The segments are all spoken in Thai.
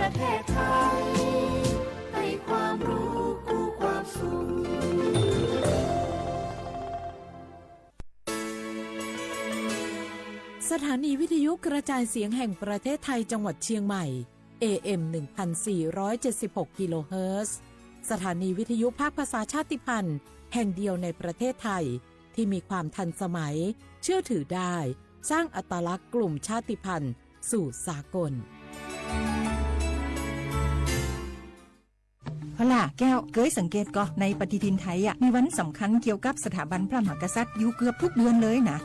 ประเทศไทยให้ความรู้กู้ความสุขสถานีวิทยุกระจายเสียงแห่งประเทศไทยจังหวัดเชียงใหม่ AM 1476 กิโลเฮิรตซ์สถานีวิทยุภาคภาษาชาติพันธุ์แห่งเดียวในประเทศไทยที่มีความทันสมัยเชื่อถือได้สร้างอัตลักษณ์กลุ่มชาติพันธุ์สู่สากลพล่ะแก้วเคยสังเกตก็ในปฏิทินไทยมีวันสำคัญเกี่ยวกับสถาบันพระมหากษัตริย์อยู่เกือบทุกเดือนเลยนะ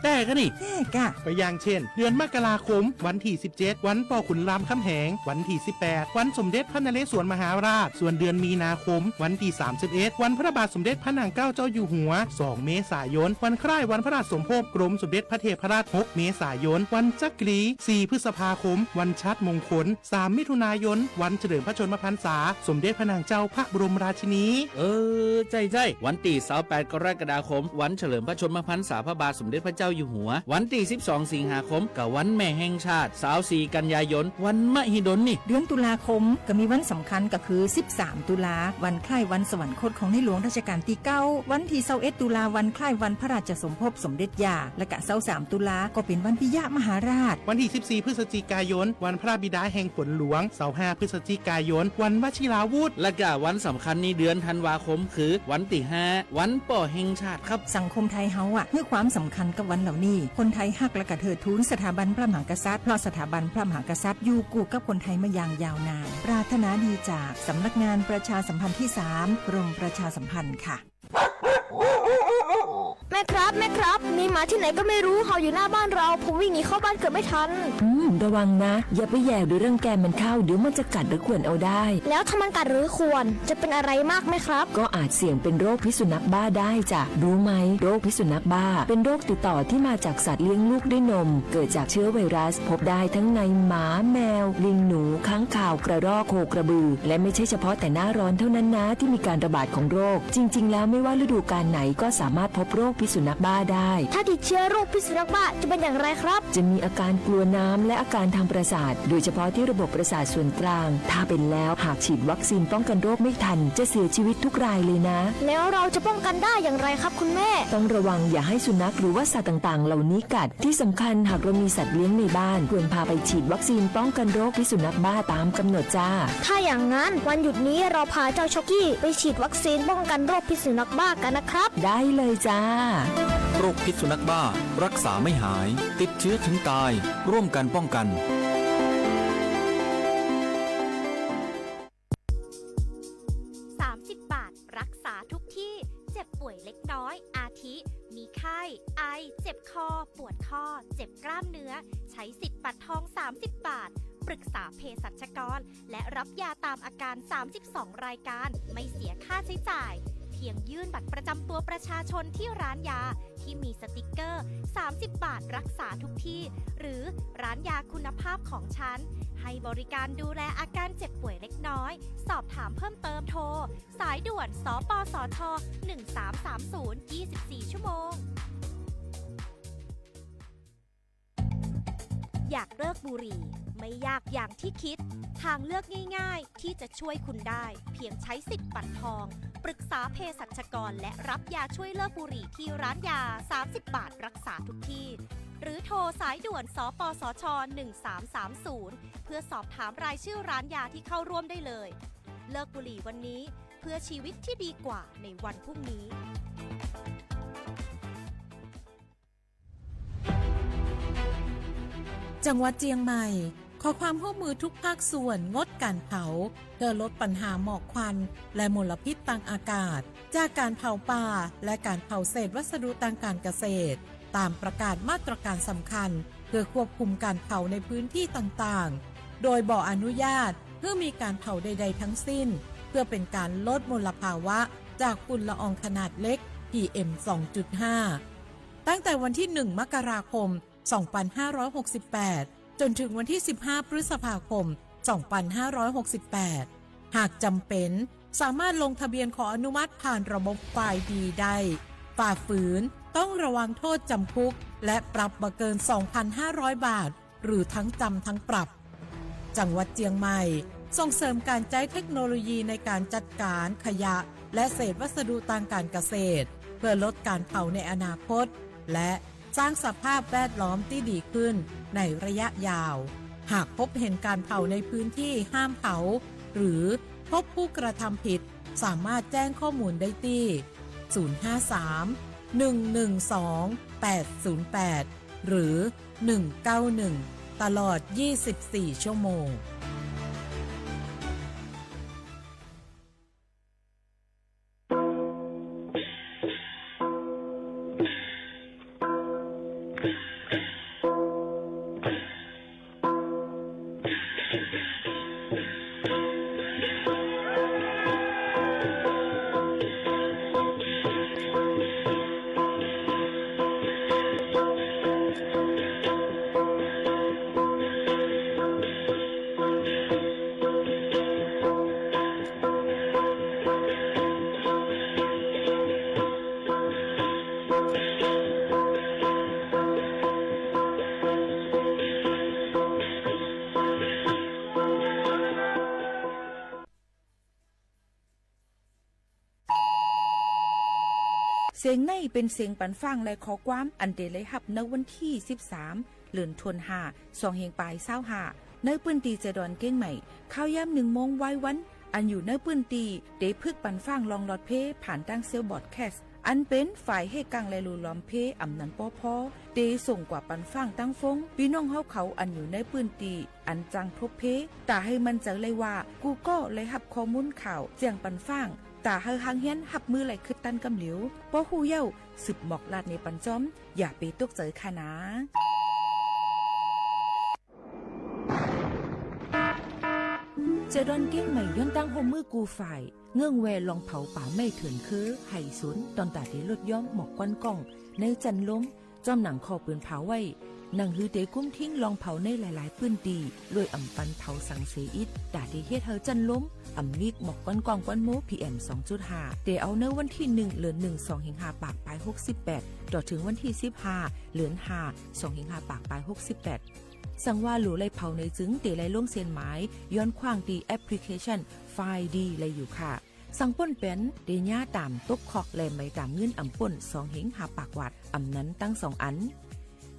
แต่ก็นี่แต่กะก็อย่างเช่นเดือนมกราคมวันที่17วันป่อขุนรามคำแหงวันที่18วันสมเด็จพระนเรศวรมหาราชส่วนเดือนมีนาคมวันที่31วันพระบาทสมเด็จพระนางเกล้าเจ้าอยู่หัว2เมษายนวันคล้ายวันพระราชสมภพกรมสมเด็จพระเทพราช6เมษายนวันจักรี4พฤษภาคมวันชัดมงคล3มิถุนายนวันเฉลิมพระชนมพรรษาสมเด็จพระนางเจ้าพระบรมราชินีใจวันที่28กรกฎาคมวันเฉลิมพระชนมพรรษาพระบาทสมเด็จพระเจ้าอยู่หัววันที่12สิงหาคมกับวันแม่แห่งชาติ24กันยายนวันมหิดลนี่เดือนตุลาคมก็มีวันสำคัญก็คือ13ตุลาวันคล้ายวันสวรรคตของในหลวงรัชกาลที่9วันที่21ตุลาวันคล้ายวันพระราชสมภพสมเด็จย่าและก็23ตุลาก็เป็นวันปิยมหาราชวันที่14พฤศจิกายนวันพระบิดาแห่งฝนหลวง25พฤศจิกายนวันวชิราวุธและก็วันสำคัญในเดือนธันวาคมคือวันที่5วันป่อแห่งชาติครับสังคมไทยเฮาให้ความสำคัญกับวันเหล่านี้คนไทยฮักและก็เทิดทูนสถาบันพระมหากษัตริย์เพราะสถาบันพระมหากษัตริย์อยู่คู่กับคนไทยมาอย่างยาวนานปรารถนาดีจากสำนักงานประชาสัมพันธ์ที่3กรมประชาสัมพันธ์ค่ะแม่ครับมีหมาที่ไหนก็ไม่รู้เห่าอยู่หน้าบ้านเราผมวิ่งหนีเข้าบ้านเกือบไม่ทันระวังนะอย่าไปแย่หรือรังแกมันเข้าเดี๋ยวมันจะกัดหรือข่วนเอาได้แล้วถ้ามันกัดหรือข่วนจะเป็นอะไรมากไหมครับก็อาจเสี่ยงเป็นโรคพิษสุนัขบ้าได้จ้ะรู้ไหมโรคพิษสุนัขบ้าเป็นโรคติดต่อที่มาจากสัตว์เลี้ยงลูกด้วยนมเกิดจากเชื้อไวรัสพบได้ทั้งในหมาแมวลิงหนูค้างคาวกระรอกโคกระบือและไม่ใช่เฉพาะแต่หน้าร้อนเท่านั้นนะที่มีการระบาดของโรคจริงๆแล้วไม่ว่าฤดูกาลไหนก็สามารถพบโรคพิษสุนัขบ้าได้ถ้าติดเชื้อโรคพิษสุนัขบ้าจะเป็นอย่างไรครับจะมีอาการกลัวน้ำและอาการทางประสาทโดยเฉพาะที่ระบบประสาทส่วนกลางถ้าเป็นแล้วหากฉีดวัคซีนป้องกันโรคไม่ทันจะเสียชีวิตทุกรายเลยนะแล้วเราจะป้องกันได้อย่างไรครับคุณแม่ต้องระวังอย่าให้สุนัขหรือว่าสัตว์ต่างๆเหล่านี้กัดที่สำคัญหากเรามีสัตว์เลี้ยงในบ้านควรพาไปฉีดวัคซีนป้องกันโรคพิษสุนัขบ้าตามกำหนดจ้าถ้าอย่างนั้นวันหยุดนี้เราพาเจ้าช็อกกี้ไปฉีดวัคซีนป้องกันโรคพิษสุนัขบ้ากันนะครับได้เลยจ้าโรคพิษสุนัขบ้ารักษาไม่หายติดเชื้อถึงตายร่วมกันป้องกัน30 บาทรักษาทุกที่เจ็บป่วยเล็กน้อยอาทิมีไข้ไอเจ็บคอปวดข้อเจ็บกล้ามเนื้อใช้สิทธิ์บัตรทอง30 บาทปรึกษาเภสัชกรและรับยาตามอาการ32รายการไม่เสียค่าใช้จ่ายเพียงยื่นบัตรประจำตัวประชาชนที่ร้านยาที่มีสติกเกอร์30 บาทรักษาทุกที่หรือร้านยาคุณภาพของฉันให้บริการดูแลอาการเจ็บป่วยเล็กน้อยสอบถามเพิ่มเติมโทรสายด่วนสปสช1330 24 ชั่วโมงอยากเลิกบุหรี่ไม่ยากอย่างที่คิดทางเลือกง่ายๆที่จะช่วยคุณได้เพียงใช้สิทธิ์บัตรทองปรึกษาเภสัชกรและรับยาช่วยเลิกบุหรี่ที่ร้านยา30 บาทรักษาทุกที่หรือโทรสายด่วนสปสช1330เพื่อสอบถามรายชื่อร้านยาที่เข้าร่วมได้เลยเลิกบุหรี่วันนี้เพื่อชีวิตที่ดีกว่าในวันพรุ่งนี้จังหวัดเชียงใหม่ขอความร่วมมือทุกภาคส่วนงดการเผาเพื่อลดปัญหาหมอกควันและมลพิษทางอากาศจากการเผาป่าและการเผาเศษวัสดุทางการเกษตรตามประกาศมาตรการสำคัญเพื่อควบคุมการเผาในพื้นที่ต่างๆโดยบ่อนุญาตเพื่อมีการเผาใดๆทั้งสิ้นเพื่อเป็นการลดมลภาวะจากฝุ่นละอองขนาดเล็ก PM 2.5 ตั้งแต่วันที่1มกราคม2568จนถึงวันที่15พฤษภาคม2568หากจำเป็นสามารถลงทะเบียนขออนุมัติผ่านระบบฝ่ายดีได้ฝ่าฝืนต้องระวังโทษจำคุกและปรับบ่เกิน 2,500 บาทหรือทั้งจำทั้งปรับ จังหวัดเจียงใหม่ส่งเสริมการใช้เทคโนโลยีในการจัดการขยะและเศษวัสดุทางการเกษตรเพื่อลดการเผาในอนาคตและสร้างสภาพแวดล้อมที่ดีขึ้นในระยะยาวหากพบเห็นการเผาในพื้นที่ห้ามเผาหรือพบผู้กระทำผิดสามารถแจ้งข้อมูลได้ที่053-112-808 หรือ 191 ตลอด 24 ชั่วโมงเสียงในเป็นเสียงปันฟังและขอความอันเดเลยหับในวันที่13เดือนธันวาคม2เฮงปลาย25ในพื้นที่เจดอนเก้งใหม่ข้าวย่ำ1 โมงไว้วันอันอยู่ในพื้นที่เดพึกปันฟังลองลอดเพผ่านตั้งเซลบอดแคสอันเป็นฝ่ายให้กังและลูล้อมเพอำนันป้อพอเดส่งกว่าปันฟังตั้งฟงพี่น้องเฮาเขาอันอยู่ในพื้นที่อันจังพบเพแต่ให้มันจะเลยว่ากูก็เลยหับข้อมูลข่าวเจียงปันฟังตาเฮาหางเฮียนหับมือไหลคึดตันกำเหลียวป้อหูเย้าสืบหมอกลาดในปันจอมอย่าไปตกใจค่ะนะเจดอนเก้งใหม่ย้อนตั้งโฮมือกูฝ่ายเงื่องแวลองเผาป่าไม่เถื่อนคือไห่สนตอนตาที่ลดย้อมหมอกควันกล้องในจันล้มจอมหนังคอปืนเผาไว้หนังฮือเดกุ้มทิ้งลองเผาในหลายๆพื้นดีโดยอ่ำปันเผาสังเสอิดดาที่เฮ็ดเฮาจันล้มอ่ำมิกหมอกควันกล้องควันโม PM 2.5 เดเอาเนื้อวันที่1เดือน1 2 5 ปากปลาย68ต่อถึงวันที่15เดือน5 2 5 ปากปลาย68สั่งว่าหลูไลเผาในจึงเตไลลงเส้นหมายย้อนขว้างดีแอปพลิเคชันไฟล์ดีไลอยู่ค่ะสั่งป่นเป็นเดญาตามตกคอกและไม่ตามเงินอ่ำป่น2 เหงหาปากวัดอ่ำนั้นตั้ง2 อัน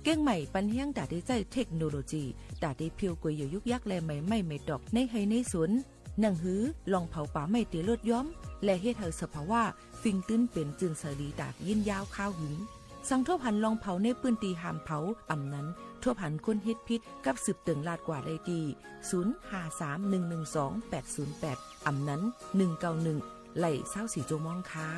เก้งใหม่ปันเฮียงดาได้ใจเทคโนโลยีดาได้เพียวกวยอยู่ยุกยักและไม่ดอกในไฮในสวนหนังหือลองเผาป่าไม่เตลดย้อมและเฮ็ดให้สภาวะฟิงตื้นเป็นจึงสลีดากยินยาวข้าวหึงสั่งทบหันลองเผาในปืนตีหามเผาอ่ำนั้นทบหันคนเฮ็ดพิษกับสืบเติงลาดกว่าได้ดี0531128808อ่ำนั้น191ไหล24 ชั่วโมงค่ะ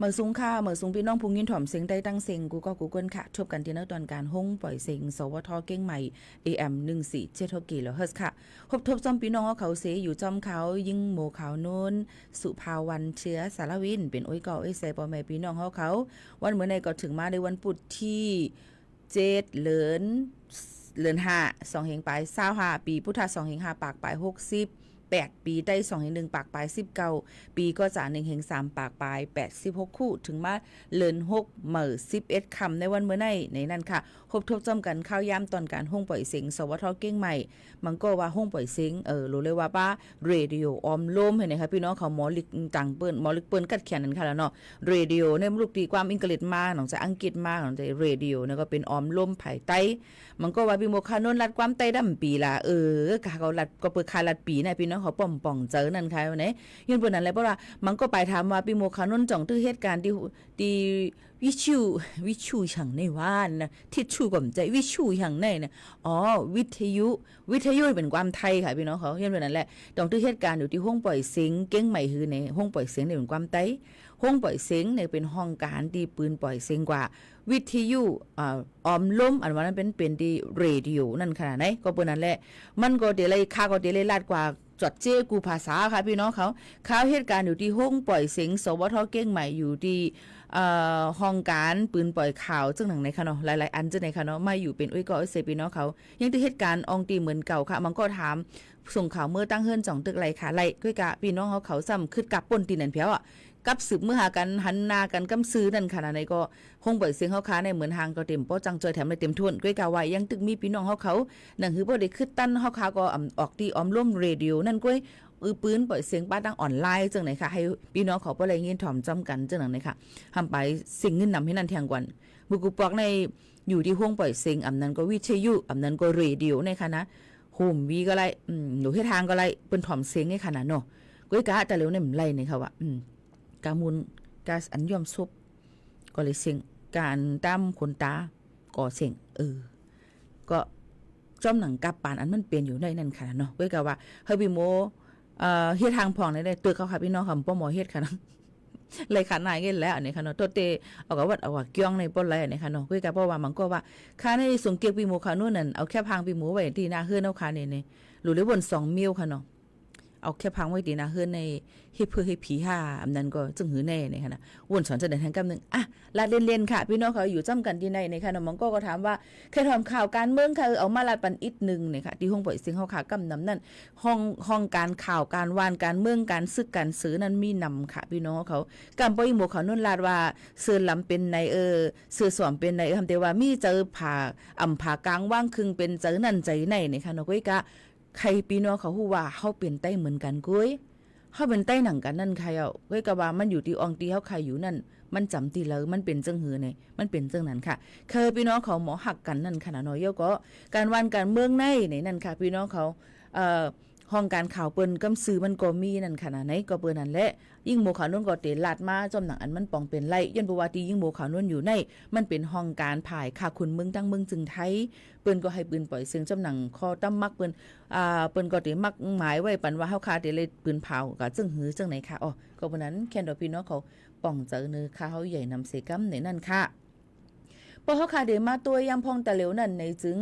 เมื่อสูงค่าเมื่อสูงพี่น้องพุงยินถ่อมเสียงได้ตั้งเสียงกูก็กูเกิลค่ะชบกันที่เนื้อตอนการห้องปล่อยเสียงสวทเก้งใหม่ AM 147กิโลเฮิรตซ์ค่ะพบทบจอมพี่น้องเขาเสอยู่จอมเขายิ่งโมเขาโน้นสุภาวันเชื้อสารวินเป็นโอ้ยก่อไอ้ใส่ปอแม่พี่น้องเขาวันเมื่อในก็ถึงมาในวันพุธที่7เหลือน5 2 เฮงปลาย25ปีพุทธศักราช2 เฮง5ปากปลาย68ปีได้2 เฮง1ปากปลาย19ปีก็จะ1 เฮง3ปากปลาย86คู่ถึงมาเลิน6เหม่อ11คำในวันเมื่อในนั้นค่ะครบทบจอมกันข้าวยามตอนการห้องปล่อยเสียงสวทเก้งใหม่มันก็ว่าห้องปล่อยเสียงรู้เลยว่าป้าเรดิโอออมลมเห็นไหมคะพี่น้องเขาหมอลิกต่างเปิ้นหมอลิกเปิ้นกัดแขนนั่นค่ะแล้วเนาะเรดิโอเนี่ยลูกตีความอังกฤษมาหนังจากอังกฤษมาหนังจากเรดิโอเนี่ยก็เป็นออมลมไผ่ไตมันก็ว่าพี่โมคานนรัดความไตดำปีละเขารัดก็เปิดคารัดปีนะพี่น้องเขาป่องเจอนั่นค่ะวันนี้ยืนบนนั้นเลยเพราะว่ามันก็ไปถามว่าพี่โมคานนจ่องตื้อเหตุการณ์ที่วิชูฉังในว่านนะทิชชูก่อมใจวิชูฉังในนะวิทยุเป็นความไทยค่ะพี่น้องเขายืนบนนั้นแหละจ่องตื้อเหตุการณ์อยู่ที่ห้องปล่อยเสียงเก้งใหม่คือในห้องปล่อยเสียงเนี่ยเป็นความไตห้องปล่อยเสียงเนี่ยเป็นห้องการที่ปืนปล่อยเสียงกว่าวิทยุออมลมอันว่านั้นเป็นที่เรดิโอนั่นขนาดไหนก็เป็นนั้นแหละมันก็เดี๋ยวเลยค่าก็เดี๋ยวเลยลาดกว่าจดเจ้กูภาษาค่ะพี่น้องเขาเหตุการณ์อยู่ที่ห้องปล่อยเสียงสวทเก้งใหม่อยู่ที่ห้องการปืนปล่อยข่าวจังหนังในค่ะเนาะหลายๆอันจังในค่ะเนาะมาอยู่เป็นอุ้ยก็เซพี่น้องเขายังที่เหตุการณ์องตีเหมือนเก่าค่ะมันก็ถามส่งข่าวเมื่อตั้งเฮิรนจ่องตึกไรค่ะไล่ก้อยกะพี่น้องเขาซ้ำขึ้นกับป่นตีนันเพียวอ่ะกับสืบเมื่อหากันหันหน้ากันกำซื้อนั่นขนาดไหนก็ห้องปล่อยเสียงเขาค้าในเหมือนหางก็เต็มโป๊จังจอยแถมเลยเต็มทุนก้อยกะว่ายังตึกมีพี่น้องเขาหนังหือบ่ได้ขึ้นตั้นเขาค้าก็ออกที่ออมร่วมเรดิโอนั่นก้อยปืนปล่อยเสียงป้าดังออนไลน์จังไหนค่ะให้พี่น้องเขาบ่ได้ยินถ่อมจำกันจังหนังไหนค่ะทำไปสิ่งเงินนำให้นั่นแทงกวนบุกุปอกในอยู่ที่ห้องปล่อยเสียงอำนั้นก็วิทยุอำนั้นก็เรดิโอในค่ะนะโฮมวีก็ไล่หนูให้ทางก็ไล่เปิ้นถ่อมเสียงในขนาดเนาะก้อยกะแต่เร็วเนี่ยมันไล่ในค่ะว่ากามุนกาอันยอมซุบก็เลยเสียงการตามคนตาก่อเสียงก็จอมหนังกับปานอันมันเปลี่ยนอยู่ในนั่นค่ะเนาะก้อยกะว่าเฮาบิโมเฮ็ดทางพองได้ตัวเขาค่ะพี่น้องค่ะป้อหมอเฮ็ดค่ะนะเลยขนาดนี้แล้วอันนี้ค่ะเนาะตัวเตเอากับวัดเอาว่าเกี้ยงในป้นไรอันนี้ค่ะเนาะก้อยกะเพราะว่ามันก็ว่าค่าในส่งเก็บปีโมค่ะนู่นนั่นเอาแค่พังปีโมไว้ที่หน้าเฮือนเอาค่ะนี่หรือวน2มิลค่ะเนาะเอาแค่พังไว้ดีนะเฮือนในเฮ็ดเพื่อให้ผีห่าอันนั้นก็จึงหือแน่นี่ค่ะนะวนสอนจะเดินทางกำนึงลาดเล่นๆค่ะพี่น้องเขาอยู่จ้ำกันที่ในค่ะน้องมองก็ถามว่าเคยทำข่าวการเมืองค่ะเอามาลาดปันอีกนึงนี่ค่ะที่ห้องปล่อยเสียงเฮาค่ะกำนำนั่นห้องการข่าวการวานการเมืองการซึกการซื้อนั้นมีนำค่ะพี่น้องเขากำปอยหมู่เขานุ่นลาดว่าเสื้อลำเป็นในเสื้อสวมเป็นในทำแต่ว่ามีเจอผ่าผ่ากลางว่างครึ่งเป็นเจอนั่นใจในนี่ค่ะเนาะก้อยกะใครพี่น้องเขาฮู้ว่าเฮาเป็นใต้เหมือนกันกุ้ยเฮาเป็นใต้หนังกันนั่นใครก้อยกะว่ามันอยู่ที่อองตีเฮาใครอยู่นั่นมันจำตีเลยมันเป็นจังหือนี่มันเป็นจังนั้นค่ะเคยพี่น้องเขาหมอหักกันนั่นขนาดน้อยก็การวันการเมืองในนั่นค่ะพี่น้องเขาห้องการข่าวเปิ้นกำซื้อมันก็มีนั่นขนาดไหนก็เปิ้นนั่นแหละยิ่งโมขาวนุ่นก็เตลาดมาจอมหนังอันมันปองเป็นไล่ยันบวาตียิ่งโมขาวนุ่นอยู่ในมันเป็นห้องการผ่ายค่ะคุณมึงตั้งมึงจึงไทยเปิ้นก็ให้ปืนปล่อยเสียงจอมหนังคอตั้มมักเปิ้นก็เตมักหมายไว้ปันว่าเฮาคาเตเลยปืนเผาก็จึงหือจังไหนค่ะก็เพราะนั้นแค่ดอกพี่น้องเขาป่องเจอเนื้อค่ะเฮาใหญ่นำเสกัมในนั่นค่ะพอเขาค่ะเดี๋ยวมาตัวยำพองตะเหลวนั่นในจึง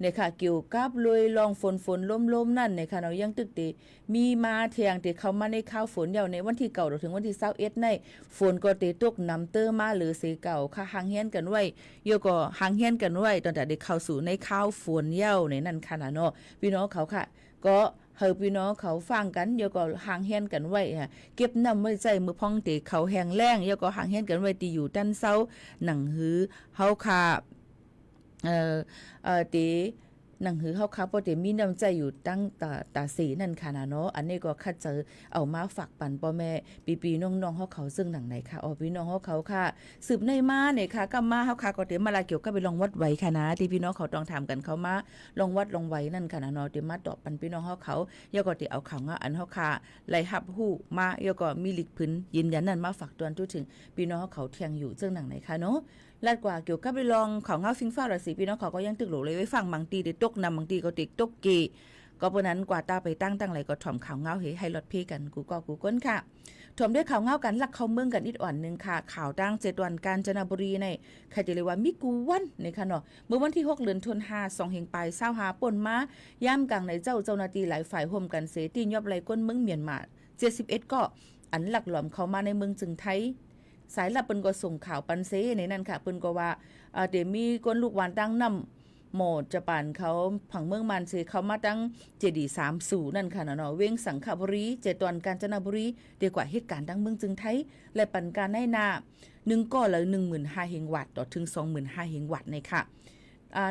เนี่ยค่ะเกี่ยวกับลุยลองฝนล้มนั่นเนี่ยค่ะเรายังตึกตีมีมาเทียงที่เข้ามาในข้าวฝนยาวในวันที่เก่าถึงวันที่21ในฝนก็ตกนำเตอร์มาหรือสีเก่าค่ะหางเฮียนกันไว้โยก็หางเฮียนกันไว้ตั้งแต่ได้เข้าสู่ในข้าวฝนยาวในนั่นค่ะเนาะพี่น้องเขาค่ะก็เฮาพี่น้องเขาฟังกันเดี๋ยวก็หางเฮียนกันไว้เก็บน้ำไว้ใจมือพ่องตีเขาแห้งแล้งเดี๋ยวก็หางเฮียนกันไว้ตีอยู่ด้านเซาหนังหือเฮาค่ะตีหนังหือเฮาค่ะบ่ได้มีน้ำใจอยู่ตั้งตาสีนั่นค่ะเนาะอันนี้ก็คัดเจอเอามาฝากปันพ่อแม่ปีๆน้องๆเฮาเขาซึ่งหนังไหนค่ะพี่น้องเฮาเขาค่ะสืบในมาเนี่ยค่ะก็มาเฮาค่ะก็เดี๋ยวมาลาเกี่ยวกับไปลองวัดไว้ค่ะนะที่พี่น้องเขาต้องถามกันเขามาลองวัดลองไว้นั่นค่ะเนาะเดี๋ยวมาตอบปันพี่น้องเฮาเขายก็ที่เอาข่าวว่าอันเฮาค่ะไล่รับฮู้มายก็มีลิกพื้นยืนยันนั่นมาฝากตวนทุกถึงพี่น้องเฮาเขาเที่ยงอยู่ซึ่งหนังไหนค่ะเนาะลาดกว่าเกี่ยวกับไปลองของเฮาฟิงฟ้าราศีพี่น้องเขาก็ยังตึกโหลเลยไว้ฟังบางทีได้ตกนำบางทีก็ติกตกเกก็เพราะนั้นกว่าตาไปตั้งไหลก็ถ่อมข่าวเงาให้รถพี่กันกูก้นค่ะ ถมด้วยข่าวเงากันลักเข้าเมืองกันอีกอ่อนนึงค่ะข่าวดัง7วันกาญจนบุรีในใครจะเรียกว่ามิกูวันในค่ะเนาะเมื่อวันที่6เดือนธันวาคม2เฮงปลาย25ป่นมาย่ามกลางในเจ้าหน้าที่หลายฝ่ายร่วมกันเสตียอบไหลก้นเมืองเมียนมา71ก็อันหลักหลอมเข้ามาในเมืองจึงไทยสายลับเปิ้นก็ส่งข่าวปันเซในนั้นค่ะเปิ้นก็ว่าเดี๋ยวมีคนลูกหวานตั้งนำหมดจะป่านเขาผังเมืองมันเสเขามาตั้งเจดี30นั่นค่ะเนาะเว้งสังขบุรี7วันกาญจนบุรีดีกว่าเหตุการณ์ดังเมืองจึงไทยและปันการให้นา1ก็เลย 15,000 เฮงวัตต์ต่อถึง 25,000 เฮงวัตต์ในค่ะ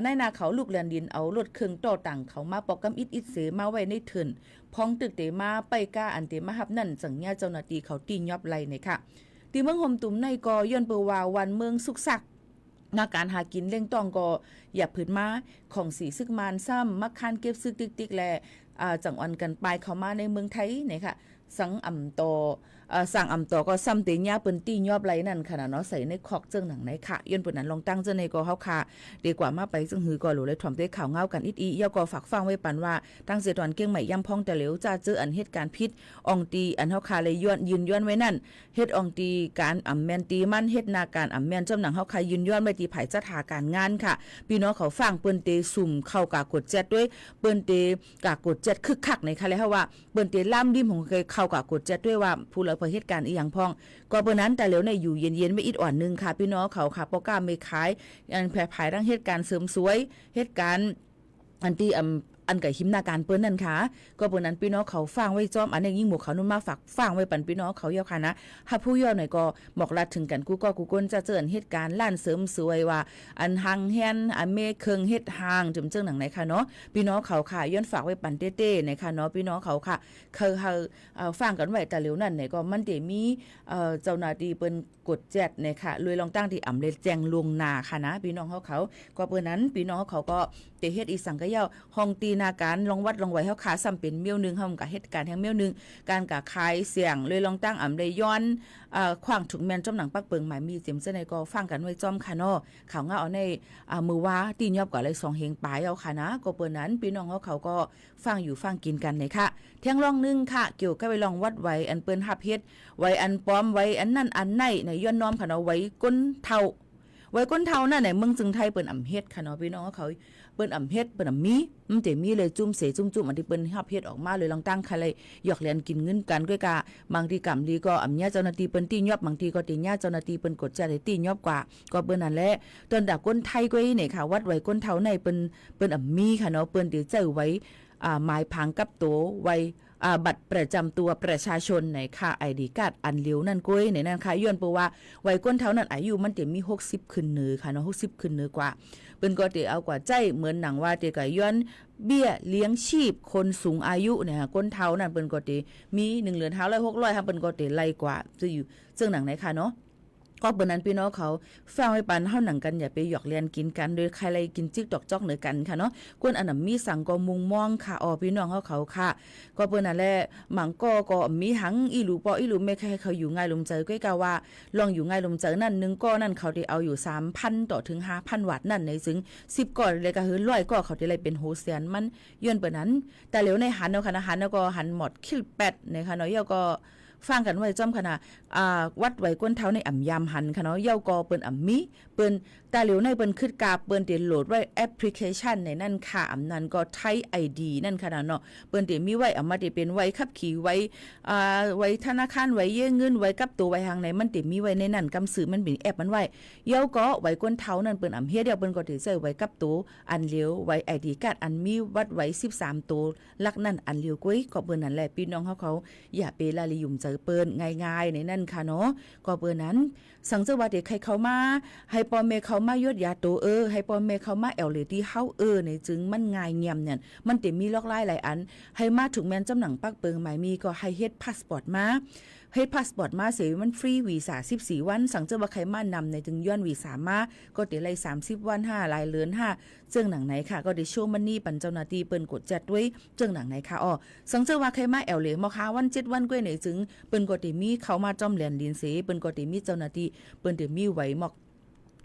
ในนาเขาลูกแลนดินเอารถเครื่องต่อต่างเขามาปอกกำอิดเสมาไว้ในเถินพ้องตึกเตมาไปก้าอันเตมาฮับนั่นสังญาเจ้าหน้าที่เขาตียอบไหลในค่ะที่เมืองห่มตุ่มในกย้อนเปว่าวันเมืองสุกสักนาการหากินเล่งต้องก็อย่าผืนมาของสีซึกมานซ้ำมักคานเก็บซึกติ๊กๆแลจังอ่อนกันไปเข้ามาในเมืองไทยเนี่ยค่ะสังอ่ำโตสั่งอ่ำโตก็ซ้ำเตียเปิ้นตียอบไหลนั่นขนาดเนาะใส่ในคอกเจิงหนังในค่ะย้อนเปิ้นนั้นลองตั้งเจในก็เฮาค่ะดีกว่ามาไปจึงหือก็หลูเลยถ่อมด้วยข่าวเงากันอีย่อก็ฝากฟังไว้ปันว่าตั้งเสตอนเกี้ยงใหม่ย่ำพองแต่เหลวจะเจออันเหตุการณ์พิษอองตีอันเฮาค่ะเลยยืนย้อนไว้นั่นเฮ็ดอองตีการอ่ำแม่นตีมันเฮ็ดนาการอ่ำแม่นจำหนังเฮาค่ะยืนย้อนไว้ที่ไผจัดหาการงานค่ะพี่น้องเขาฟังเปิ้นเตสุ่มเข้ากากดแจ็ดด้วยเปิ้นเตกากดแจ็ดคึกคักในค่ะเลยเฮาว่าเปิ้นเตล่ำดิมของเคยเข้ากากดแจ็ดด้วยว่าผู้ละเหตุการณ์อีหยังพองก็เปิ้นนั้นแต่เหลวในอยู่เย็นๆไม่อิดอ่อนนึงค่ะพี่น้องเขาค่ะบ่กล้าไม่ขายอันแพร่ภายทั้งเหตุการณ์เสริมสวยเหตุการณ์อันที่อันไก่หิมนาการเปิ้นนั่นค่ะก็เปิ้นนั้นพี่น้องเขาฟังไว้จอมอันนี้ยิ่งหมู่เขานุ่มมาฝากฟังไว้ปันพี่น้องเขาเยาค่ะนะถ้าผู้ย่อหน่อยก็บอกลัดถึงกันกูก้นจะเจอเหตุการณ์ล้านเสริมสวยว่าอันหังแฮนอันเมเคิงเฮ็ดหางจึงเจิงหนังไหนค่ะเนาะพี่น้องเขาค่ะย้อนฝากไว้ปันเต้ๆนะคะเนาะพี่น้องเขาค่ะฟังกันไว้แต่เหลียวนั่นเนี่ยก็มันได้มีเจ้าหน้าที่เปิ้นกดแจดเนี่ยค่ะเลยลองตั้งที่อ่ำเลยแจ้งลวงหน้าค่ะนะพี่น้องเขาก็เปิ้นนั้นพี่น้องเขาก็เตเฮ็ดอีสังกะเย้าห้องตีนาการลองวัดลองไว้เฮาขาซ้ำเป็นเมี้ยวนึงเฮากับเหตุการณ์แห่งเมี้ยวนึงการกะขายเสียงเลยลองตั้งอ่ำเลยย้อนขว้างถุงแม่นจอมหนังปักเปิงหมายมีเสียมเสในก็ฟังกันไว้จอมค่ะเนาะข่าวเงาเอาในมือว่าตียอบก่อนเลย2เฮงปลายเอาค่ะนะก็เปิ้นนั้นพี่น้องเขาก็ฟังอยู่ฟังกินกันเลยค่ะเที่ยงลองนึงค่ะเกี่ยวกับไปลองวัดไว้อันเปิ้นฮับเฮ็ดไว้อันปลอมไว้อันนั่นอันไหนในย้อนน้อมค่ะเนาะไว้ก้นเท่าไว้ก้นเท่านั่นไหนเมืองจึงไทยเปิ้นอ่ำเฮ็ดค่ะเนาะพี่น้องเขาเปิ้นอ่ำเฮ็ดเปิ้นอ่ำมีมันแต่มีเลยจุ่มเสจุ่มอันที่เปิ้นฮับเฮ็ดออกมาเลยลองตั้งค่ะเลยหยอกเรียนกินเงินกันด้วยกะบางทีกำดีก็อ่ำญาเจ้าหน้าที่เปิ้นตียอบบางทีก็ตีญาเจ้าหน้าที่เปิ้นกดใจได้ตียอบกว่าก็เปิ้นนั่นแหละตอนดักก้นไทยก็นี่ค่ะวัดไว้ก้นเท่าในเปิ้นอ่ำมีค่ะเนาะเปิ้นสิเจอไว้หมายพังกับโตไว้บัตรประจำตัวประชาชนในค่ะ ID การ์ดอันเลียวนั่นก้อยในนั้นค่ะย้อนเปว่าไว้ก้นเท่านั้นอายุมันเต็มมี60ขึ้นเนือค่ะเนาะ60ขึ้นเนือกว่าเปิ้นก็เตเอากว่าใจเหมือนหนังว่าเตก็ย้อนเบี้ยเลี้ยงชีพคนสูงอายุเนี่ยก้นเท่านั้นเปิ้นก็เตมี1เหรียญ500 600ค่ะเปิ้นก็เตไล่กว่าจะอยู่ซึ่งหนังไหนค่ะเนาะก็เปิ้นนั้นพี่น้องเขาฟังไว้ปันเฮาหนังกันอย่าไปหยอกเลียนกินกันโดยใครไล่กินจิกตอกจอกเหนือกันค่ะเนาะกวนอันน่ะมีสังก็มุงมองค่ะพี่น้องเขาค่ะก็เปิ้นนั่นแหละหมังก็มีหังอีหลูปออีหลูแม่ใครเขาอยู่ง่ายลมเจอก้อยกะว่าลองอยู่ง่ายลมเจอนั่นนึงก็นั่นเขาได้เอาอยู่ 3,000 ต่อถึง 5,000 วัตต์นั่นในถึง10ก่อนเลยก็คือ100ก็เขาได้เลยเป็นโหเสียนมันย้อนเปิ้นนั้นแต่เหลียวในหันเนาะค่ะหันแล้วก็หันหมดคิลแปดนะคะเนาะเยาก็ฟังกันไว้จอมขนาดวัดไว้ก้นเท้าในอ่ำยามหันค่ะเนาะเย้ากอเปิ้นอ่ำมีเปิ้นตาเหลียวในเปิ้นขึ้นกาเปิ้นเตโหลดไว้แอปพลิเคชันในนั่นค่ะอ่ำนั้นก็ไทย ID นั่นค่ะเนาะเปิ้นเตมีไว้อ่ำมาเตเป็นไว้ขับขี่ไว้ธนาคารไว้เยเงินไว้กับตัวไว้ทางไหนมันเตมีไว้ในนั่นกำสื่อมันเป็นแอปมันไว้เย้าก็ไว้ก้นเท้านั่นเปิ้นอ่ำเฮ็ดเดี๋ยวเปิ้นก็เตใส่ไว้กับตัวอันเหลียวไว้ ID การ์ดอันมีวัดไว้13ตัวลักนั่นอันเหลียวก้อยก็เปิ้นนั่นแหละพี่น้องเขาอย่าไปละลิยุ่มเจอเปิ้นง่ายๆในนั่นค่ะเนาะก็เปิ้นนั้นสังเจอว่าเด็กใครเขามาให้พ่อแม่เขามายดยาโตให้พ่อแม่เขามาแอลเลที่เฮาในจึงมันง่ายเงียมเนี่ยมันเต็มมีลอกลายหลายอันให้มาถึงแม่นจำหนังปักเปิงหมายมีก็ให้เฮ็ดพาสปอร์ตมาเฮ็ดพาสปอร์ตมาเสียมันฟรีวีซ่า14วันสังเจอว่าใครมานำในจึงย้อนวีซ่ามาก็เตไล่30วัน5รายเลือน5เจิงหนังไหนค่ะก็ได้โชว์มันนี่ปันเจ้าหน้าที่เปิ้นกดจัดด้วยเจิงหนังไหนค่ะสังเจอว่าใครมาแอลเลมอค่ะวัน7วันก้อยไหนจึงเปิ้นก็ได้มีเขามาจอมแหลนดินเสเปิ้นก็ได้มีเจ้าหน้าที่เปิ้นได้มีไว้หมอก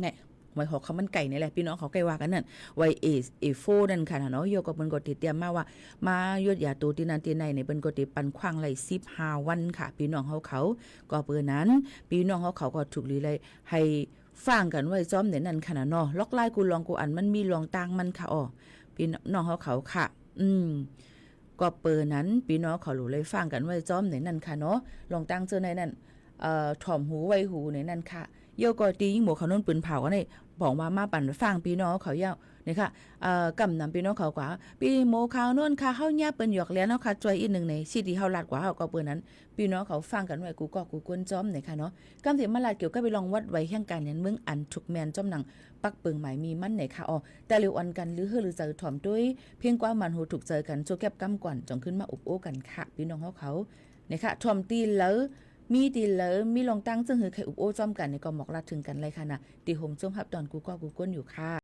เนี่ย ไว้หอกเขามันไก่นี่แหละพี่น้องเขาไก่ว่ากันนั่นไว้เอโฟนั่นค่ะเนาะโยก็เปิ้นก็ติเตรียมมาว่ามายวดยาตูที่นั่นที่ไหนในเปิ้นก็ติปันขว้างไหล15วันค่ะพี่น้องเขาก็เปิ้นนั้นพี่น้องเขาก็ถูกลีเลยให้ฟังกันไว้ซ้อมในนั้นค่ะเนาะล็อกไล่กูลองกูอันมันมีลองต่างมันค่ะพี่น้องเขาค่ะก็เปิ้นนั้นพี่น้องเขารู้เลยฟังกันไว้ซ้อมในนั้นค่ะเนาะลองต่างเจอในนั้นถ่อมหูไว้หูในนั้นค่ะโยก็ตียิ่งหมู่เขาโน่นปืนเผากันนี่บอกว่ามาปั่นฟังพี่น้องเขาเย้านี่ค่ะกำนำพี่น้องเขากว่าพี่โมเขาโน่นค่ะเฮาแย่เปิ้นหยอกแล้วเนาะค่ะจอยอีกนึงในสิที่เฮาลัดกว่าเฮาก็เปิ้นนั้นพี่น้องเขาฟังกันไว้กูก็กูกวนจ้อมนี่ค่ะเนาะกำสิมาลาดเกี่ยวกับไปลองวัดไว้แห่งการยันเมืองอันทุกแมนจ้อมหนังปักเปิงหมายมีมันไหนค่ะแต่เร็วอันกันหรือเฮือหรือเจอถ่อมด้วยเพียงกว่ามันหูถูกเจอกันโจแก็บกำก่อนจงขึ้นมาอุบโอ้กันค่ะพี่น้องเขานี่ค่ะถ่อมตีแล้วมีตีเลยมีลองตั้งซึ่งหือใครอุบโอ้จ้อมกันในก็หมอกลาดถึงกันเลยค่ะนะตีโฮมจ้อมฮับตอนกูก็กูก้นอยู่ค่ะ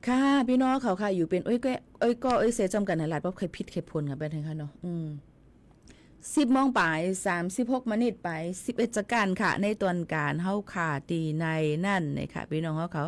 ค่ะพี่น้องเขาค่ะอยู่เป็นเอ้ยเสียจำกันหลายๆบ่เคยผิดเคยพลค่ะเป็นจังค่ะเนาะ10 โมงปลาย36 นาทีไป11จักรค่ะในตอนการเฮาขาตีในนั่นนะคะพี่น้องเขา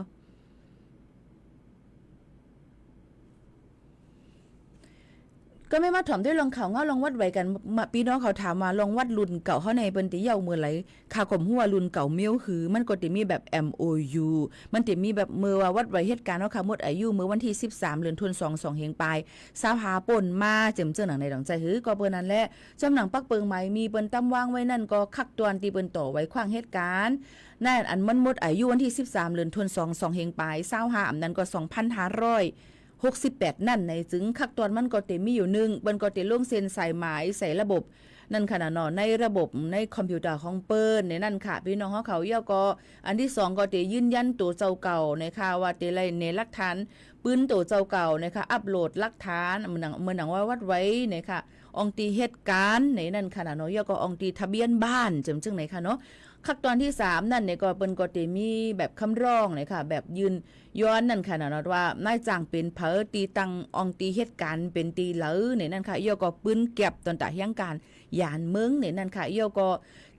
ก็ไม่มาถ่อมด้วยลองเขาเงาลองวัดไว้กันพี่น้องเขาถามมาลองวัดรุ่นเก่าเขาในเปิ้นติเยามือไหลค่าข่มหัวรุ่นเก่าเมียวคือมันก็ติมีแบบ MOU มันติมีแบบมือว่าวัดไว้เหตุการณ์เนาะค่ะหมดอายุมือวันที่13เดือนธันวาคม2เฮงปลายสาวหาป่นมาเจิมเจ้าหนังในดังใจหือก็เปิ้นนั้นแหละจำหนังปักเปิงใหม่มีเปิ้นตำวางไว้นั่นก็คักตวนตีเปิ้นต่อไว้ขวางเหตุการณ์นั่นอันมันหมดอายุวันที่13เดือนธันวาคม2เฮงปลาย25อันนั้นก็2568นั่นในจึงคักตอนมันก็เต็มมีอยู่นึงมันก็เต็มลงเซ็นใส่หมายใส่ระบบนั่นขนาดนอนในระบบในคอมพิวเตอร์ของเปิ้นในนั่นค่ะพี่น้องเขาเยาก็อันที่2ก็เตยืนยันตัวเจ้าเก่านะคะว่าเตไรในหลักฐานปืนตัวเจ้าเก่านะคะอัปโหลดหลักฐานเหมือนหนังว่าวัดไว้นะคะองตีเหตุการณ์ในนั่นขนาดเนาะเยาก็องตีทะเบียนบ้านจึงไหนค่ะเนาะขั้นตอนที่3นั่นเนี่ยก็เปิ้นก็สิมีแบบคำร้องเลยค่ะแบบยืนย้อนนั่นค่ะเนาะว่านายจ้างเป็นเผอตีตังอองตีเหตุการณ์เป็นตีเหลอเนี่ยนั่นค่ะย่อก็ปืนเก็บตอนตะเฮียงการยานเมืองเนี่ยนั่นค่ะย่อก็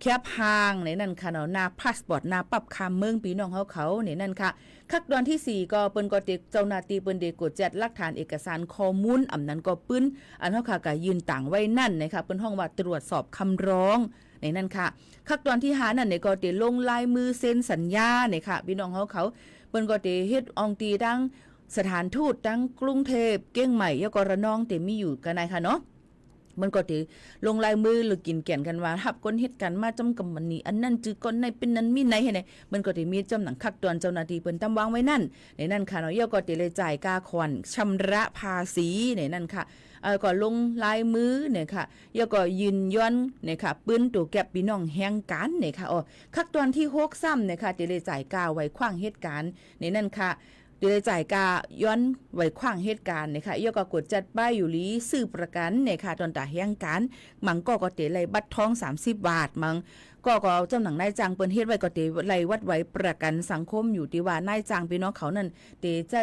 แคบหางเนี่ยนั่นค่ะเนาะหน้าพาสปอร์ตหน้าปรับคำเมืองพี่น้องเขาเนี่ยนั่นค่ะขั้นตอนที่4ก็เปิ้นก็ติเจ้าหน้าที่เปิ้นได้กดจัดหลักฐานเอกสารข้อมูลอำนั้นก็ปืนอันเฮาค่ะก็ยืนต่างไว้นั่นนะคะเปิ้นห้องว่าตรวจสอบคำร้องในนั่นค่ะขั้นตอนที่5นั่นเนี่ยก็ติลงลายมือเซ็นสัญญาเนี่ยค่ะพี่น้องเขาเปิ้นก็ติเฮ็ดอองตีดังสถานทูตดังกรุงเทพเก้งใหม่ยกระนองเต็มมีอยู่กันนายค่ะเนาะมันก็ติลงลายมือหรือกินแก่นกันว่าทับก้นเฮ็ดกันมาจำกำมันนี้อันนั้นจือก้นในเป็นนั้นมีไหนให้ไหนมันก็ติมีจำหนังคักตอนเจ้าหน้าที่เปิ้นตำวางไว้นั่นในนั่นค่ะเนาะยก็ติเลยจ่ายค่าขวัญชำระภาษีในนั่นค่ะก็ลงลายมือเนี่ยค่ะยก็ยืนย้อนเนี่ยค่ะปืนตัวแก็บพี่น้องแห่งการเนี่ยค่ะคักตอนที่6ซ้ำเนี่ยค่ะติเลยจ่ายค่าไว้ขว้างเหตุการณ์ในนั่นค่ะเดี๋ยวจ่ายกาย้อนไว้ขว้างเหตุการณ์นะคะยก็กดจัดป้ายอยู่ลีซื้อประกันนะคะตอนตาแห่งการมังก็เตะไหลบัตรทอง30 บาทมังก็เจ้าหนังนายจ้างเปิ้นเฮ็ดไว้ก็เตะไหลวัดไว้ประกันสังคมอยู่ที่ว่านายจ้างพี่น้องเขานั่นเตะจะ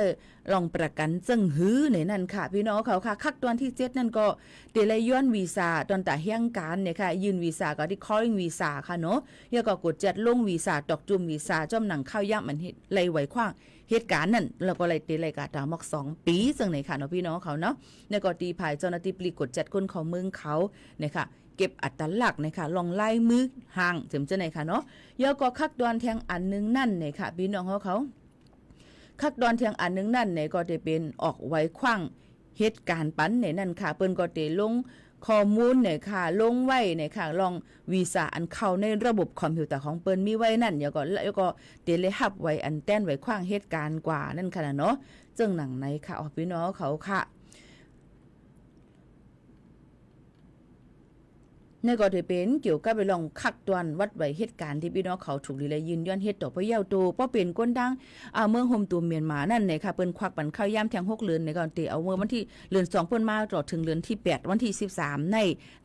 ลองประกันจึงหื้อในนั่นค่ะพี่น้องเขาค่ะคักตอนที่7นั่นก็เตะไหลย้อนวีซ่าตอนตาแห่งการเนี่ยค่ะยื่นวีซ่าก็ที่ calling วีซ่าค่ะเนาะยก็กดจัดลงวีซ่าตอกจุ่มวีซ่าจ้อมหนังเข้าย่ำมันเฮ็ดไหลไว้ขว้างเหตุการณ์นั่นเราก็เลยตีรายการตามอก2 ปีจังไหนค่ะเนาะพี่น้องเขาเนาะในก็ตีภายเจ้าหน้าที่ปลีกกดจัดคนของเมืองเขาเนี่ยค่ะเก็บอัตลักษณ์นะคะลองไล่มือห่างจังจังไหนค่ะเนาะยอก็คักดอนแทงอันนึงนั่นเนี่ยค่ะพี่น้องเขาคักดอนแทงอันนึงนั่นเนี่ยก็จะเป็นออกไว้ขว้างเหตุการณ์ปันเนี่ยนั่นค่ะเปิ้นก็เตลงข้อมูลเนี่ยค่ะลงไว้เนี่ยค่ะลองวีซ่าอันเข้าในระบบคอมพิวเตอร์ของเปิ้นมีไว้นั่นแล้วก็เตเลยฮับไว้อันแต้นไว้ขว้างเหตุการณ์กว่านั่นค่ะเนาะจึงหนังในค่ะพี่น้องเขาค่ะในก็จะเป็นเกี่ยวกับไปลองคักตวนวัดไว้เหตุการณ์ที่พี่น้องเขาถูกลีและยืนย้อนเฮ็ดต่อพะเยาโตเพราะเป็นก้นดังเมืองโฮมตูเมียนมานั่นเนี่ยค่ะเปิ้นควักปันข้าวยามแทง6เดือนในก่อนเตเอาเมื่อวันที่เดือน2เพิ่นมาต่อถึงเดือนที่8วันที่13ใ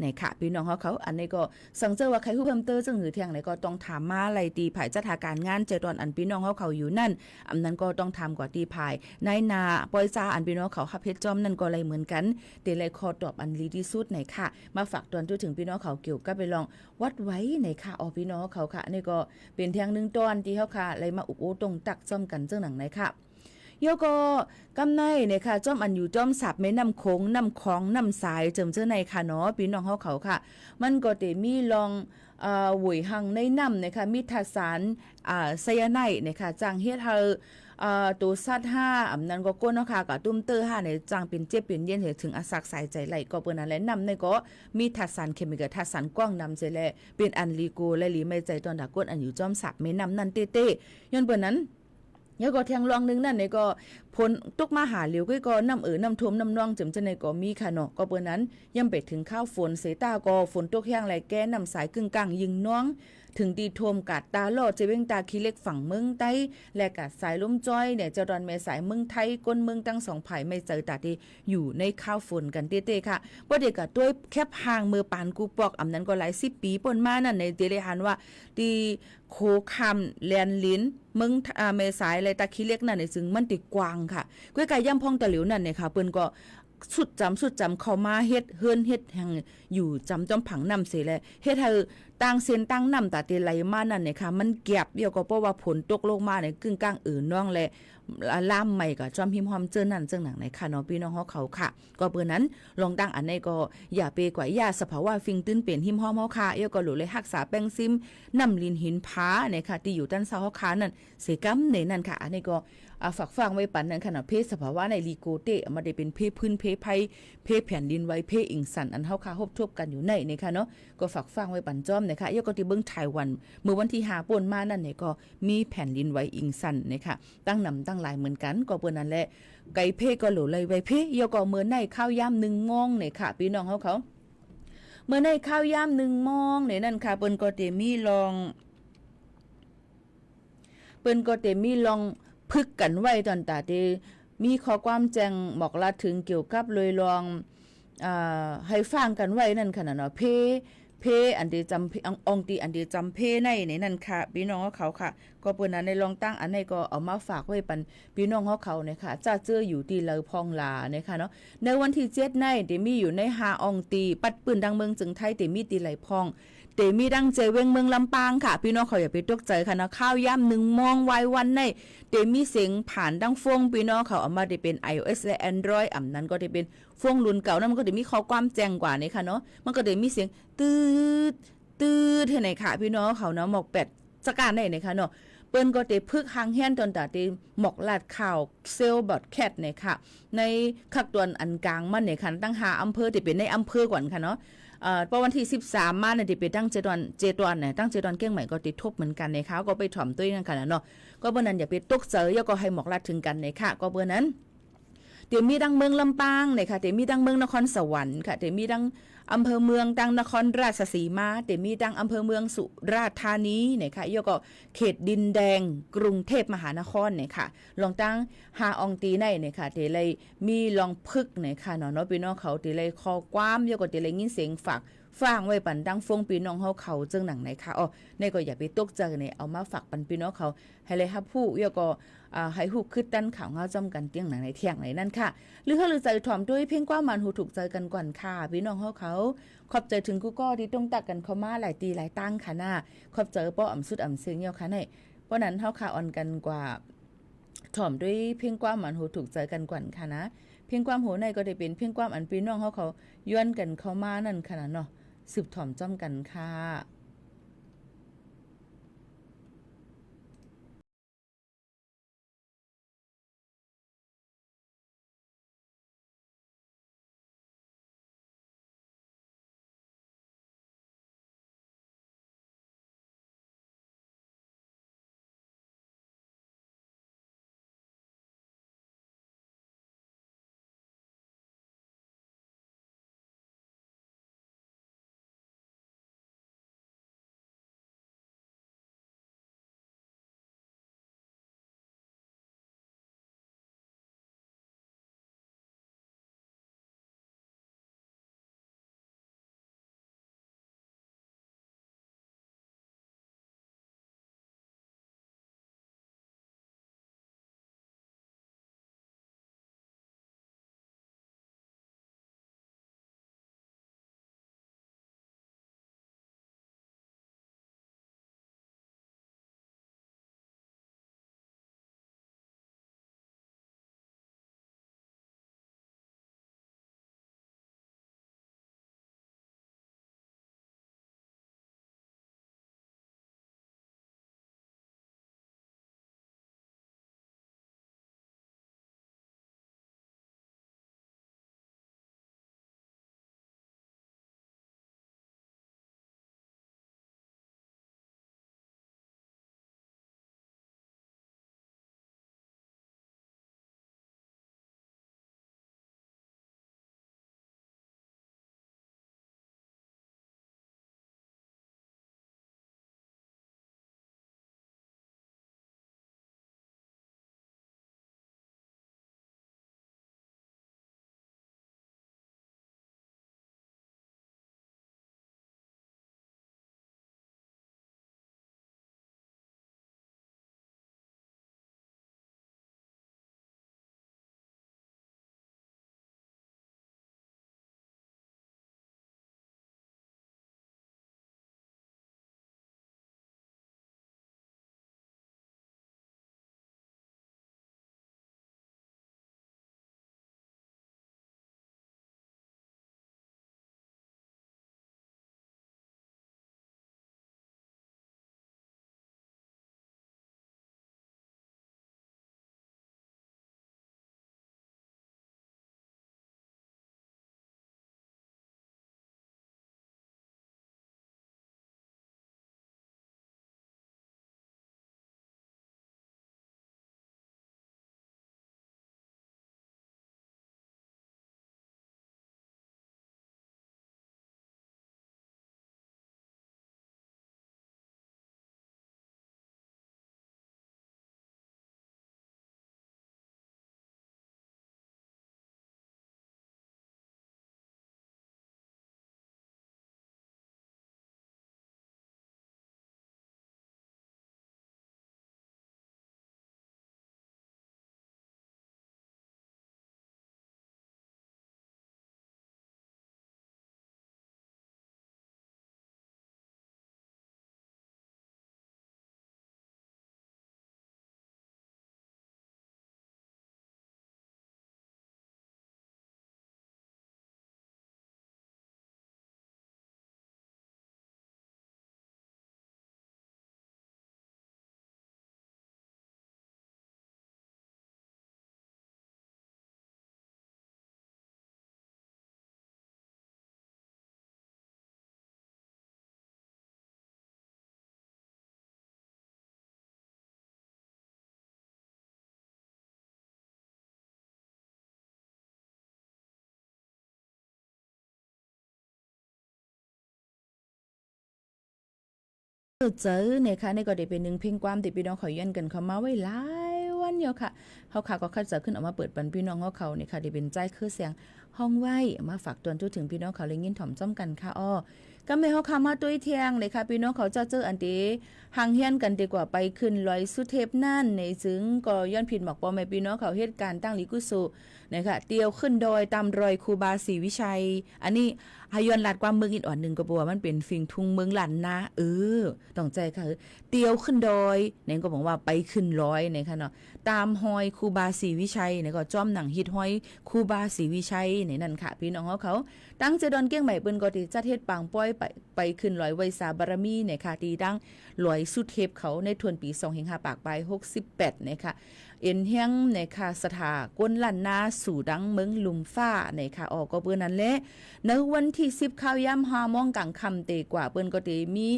นค่ะพี่น้องเขาอันนี้ก็สังเจอว่าใครฮู้เพิ่มเติมจังหือแทงไหนก็ต้องถามมาไล่ตีภายจัดการงานเจตอนอันพี่น้องเขาอยู่นั่นอันนั้นก็ต้องทำกว่าตีภายนายนาปอยซาอันพี่น้องเขาฮับเฮ็ดจอมนั่นก็เลยเหมือนกันเตเลยขอตอบอันลีที่สุดในค่ะมาฝากตอนถึงพี่น้องเขาเกี่ยวกับไปลองวัดไว้ในค่ะพี่น้องเขาค่ะนี่ก็เป็นเทียงนึงตอนที่เขาค่ะเลยมาอุบโอตรงตักจ้อมกันเจ้าหนังไหนค่ะโยก็กำในเนี่ยค่ะจ้อมอันอยู่จ้อมสับแม่น้ำโขงน้ำคลองน้ำสายเจิมเจ้าในค่ะเนาะพี่น้องเขาค่ะมันก็จะมีลองหวยหังในน้ำเนี่ยค่ะมีทสารไซยาไนด์เนี่ยค่ะจางเฮ็ดให้ตัวซัด5อำนั้นก็ก้นเนาะค่ะกับตุ้มเตอร์5ในจางเป็นเจ็บเป็นเย็นถึงอาสักสายใจไหลก็เปิ้นนั่นแหละนำในก็มีทสารเคมีกับทสารกว้างนำใจแลเป็นอันลีโกและลีไม่ใจตอนดาก้นอันอยู่จ้อมสับแม่น้ำนั่นเต้ย้อนเปิ้นนั้นแล้วก็แทงรองนึงนั่นในก็ผลตุกมาหาเหลียวก็น้ำน้ำท่วมน้ำนองจำจะในก็มีค่ะเนาะก็เปิ้นนั้นย่ำไปถึงข้าวฝนเสตาก็ฝนตกแห้งไหลแก่น้ำสายกึ่งกลางยิงน้อง ถึงดีโทมกาดตาลอดเจเวงตาขี้เล็กฝั่งเมืองใต้และกาดสายล้มจ้อยเนี่ยเจดอนเมสายเมืองไทยก้นเมืองตั้งสองไผ่ไม่เจอตาที่อยู่ในข้าวฝนกันเต้ๆค่ะว่าเด็กกับด้วยแคบห่างมือปานกูปอกอำนั้นก็หลาย10 ปีป่นมานั่นในเดเลหันว่าดีโคคำแลนลิ้นเมืองเมสายอะไรตาขี้เล็กนั่นในซึ่งมันติกวางค่ะก้วยกายย่ำพองตะหลิวนั่นเนี่ยค่ะเปิ้นก็สุดจำเข้ามาเฮ็ดเฮือนเฮ็ดแห่งอยู่จำจอมผังนำเสียแลเฮ็ดให้ต่างเส้นต่างนำตาเตไหลมานั่นเนี่ยค่ะมันแก็บเดียวก็เพราะว่าฝนตกลงมาเนี่ยกึ่งกลางน้องและล่ามใหม่ก็จอมหิมหอมเจอนั่นจังหนังในค่ะเนาะพี่น้องเขาค่ะก็เปิ้นนั้นลองตั้งอันในก็อย่าไปกว่ายาสภาวะฟิงตื้นเป็นหิมหอมเฮาค่ะเอียก็หลุเลยรักษาแป้งซิมน้ำลินหินผาเนี่ยค่ะที่อยู่ด้านเซาเฮาค่ะนั่นเสกำในนั่นค่ะอันนี้ก็ฝักฟังไว้ปันนั้นขณะเพศสภาวะในลีโกเตมาได้เป็นเพศพื้นเพศภัยเพศแผ่นดินไว้เพศอิงสันอันเฮาค่ะฮบทบกันอยู่ในนี่ค่ะเนาะก็ฝักฟังไว้ปันจ้อมนะคะยกก็ที่เบิ่งไต้หวันเมื่อวันที่5ป่นมานั่นเนี่ยก็มีแผ่นดินไว้อิงสันนะคะตั้งนำตั้งหลายเหมือนกันก็เปิ้นนั่นแหละไก่เพก็หลุเลยไว้เพยกก็เมื่อในข้าวยาม1 โมงเนี่ยค่ะพี่น้องเขาเมื่อในข้าวยาม1 โมงเนี่ยนั่นค่ะเปิ้นก็ได้มีลองพึกกันไว้ตอนตาเตมีข้อความแจ้งบอกลาถึงเกี่ยวกับเลยลองให้ฟังกันไว้นั่นค่ะเนาะเพอันเดจำองตีอันเดจำเพในนั่นค่ะพี่น้องเขาค่ะก็เปิ้นนั้นในลองตั้งอันไหนก็เอามาฝากไว้ปันพี่น้องเขาเนี่ยค่ะจะเจออยู่ที่เลอพองลาเนี่ยค่ะเนาะในวันที่7ในเดมีอยู่ใน5องตีปัดปืนดังเมืองจึงไทยเดมีตีไหลพองเตมีดังเจเวงเมืองลำปางค่ะพี่น้องเขาอย่าไปตกใจค่ะนะข้าวย่ำ1 โมงไว้วันในเตมีเสียงผ่านดังฟงพี่น้องเขาเอามาได้เป็น iOS และ Android อ่ำนั้นก็ได้เป็นฟงรุ่นเก่านั้นมันก็ได้มีข้อความแจ้งกว่านี่ค่ะเนาะมันก็ได้มีเสียงตืดเท่าไหนค่ะพี่น้องเขาเนาะหมอกแปดจักการได้นะคะเนาะเปิ้นก็ได้พึกหางแห่นตอนตาได้หมอกลาดข่าวเซลบอดแคทเนี่ยค่ะในคักตวนอันกลางมันเนี่ยค่ะตั้ง5อำเภอที่เป็นในอำเภอก่อนค่ะเนาะพอวันที่13มาเนี่ยที่ไปตั้งเจตอนเนี่ยตั้งเจตอนเก้งใหม่ก็ติดทบเหมือนกันในค่ะก็ไปถ่อมตัวนั่นค่ะเนาะก็เบิ่นนั้นอย่าไปตกเจอยก็ให้หมอกลาดถึงกันในค่ะก็เบิ่นนั้นเดี๋ยวมีดังเมืองลำปางเนี่ยค่ะเดี๋ยวมีดังเมืองนครสวรรค์ค่ะเดี๋ยวมีดังอำเภอเมืองดังนครราชสีมาเดี๋ยวมีดังอำเภอเมืองสุราษฎร์ธานีเนี่ยค่ะก็เขตดินแดงกรุงเทพมหานครเนี่ยค่ะลองตั้ง5องตีในเนี่ยค่ะเดี๋ยวเลยมีลองพึกเนี่ยค่ะเนาะพี่น้องเขาเดี๋ยวเลยคอความก็เดี๋ยวเลยยินเสียงฝากฟังไว้ปันดังฟงพี่น้องเขาจึงหนังไหนค่ะอ๋อในก็อย่าไปตกใจเนี่ยเอามาฝากปันพี่น้องเขาให้เลยครับผู้ก็ให้ฮู้คือตั้นข่าวเงาจำกันเตียงหนังในเที่ยงไหนนั่นค่ะหรือใจถ่อมด้วยเพียงกว่ามันหูถูกใจกันก่อนค่ะพี่น้องเขาขอบใจถึงกูก็ที่ต้องตักกันเข้ามาหลายตีหลายตั้งค่ะหน้าขอบใจป้ออ่ำสุดอ่ำเสียงเงี้ยค่ะในเพราะนั้นเฮาค่ะอ่อนกันกว่าถ่อมด้วยเพียงกว่ามันหูถูกใจกันก่อนค่ะนะเพียงความหูในก็ได้เป็นเพียงความอันพี่น้องเขาย้อนกันเข้ามานั่นค่ะเนาะสืบถ่อมจ้อมกันค่ะ เจอเนี่ยค่ะนี่ก็ได้เป็นหนึ่งเพลงความที่พี่น้องเขาย้อนกันเข้ามาไว้หลายวันอยู่ค่ะเฮาค่ะก็คัดจะขึ้นออกมาเปิดปันพี่น้องเขาเนี่ยค่ะได้เป็นใจคือเสียงห้องไว้มาฝากตวนทุกถึงพี่น้องเขาเลยยินถ่อมจ้อมกันค่ะอ้อก็ไม่เฮาค่ะมาตุ้ยเที่ยงเลยค่ะพี่น้องเขาเจออันเดห่างเฮียนกันดีกว่าไปขึ้นลอยสุเทพนั่นในซึ่งก็ย้อนผิดหมอกปอแม่พี่น้องเขาเหตุการณ์ตั้งลิกุสุนะคะเตียวขึ้นดอยตามรอยครูบาศรีวิชัยอันนี้ฮายอนลาดความเมืองอีกอ่อนหนึ่งก็บอกว่ามันเป็นฟิงทุ่งเมืองหลันนะต้องใจค่ะเตียวขึ้นดอยเนี่ยก็บอกว่าไปขึ้นร้อยนะคะเนาะตามหอยครูบาศรีวิชัยเนี่ยก็จ้อมหนังฮิตหอยครูบาศรีวิชัยเนี่ยนั่นค่ะพี่น้องเขาตั้งเจดอนเกี้ยงใหม่เปิ้นก็ที่จัดเฮ็ดปางป้อยไปขึ้นร้อยไวสาบารมีเนี่ยค่ะที่ดังลอยสุเทพเขาในทวนปี25ปากปลาย68นะคะเอ็นเฮียงในค่ะสถาก้นลั่นนาสู่ดังเมืองลุมฟ้าในค่ะออกก็เปิ้นนั้นแหละในวันที่10ข้าวย่ำ5โมงกลางค่ำเตกว่าเปิ้นก็ได้มี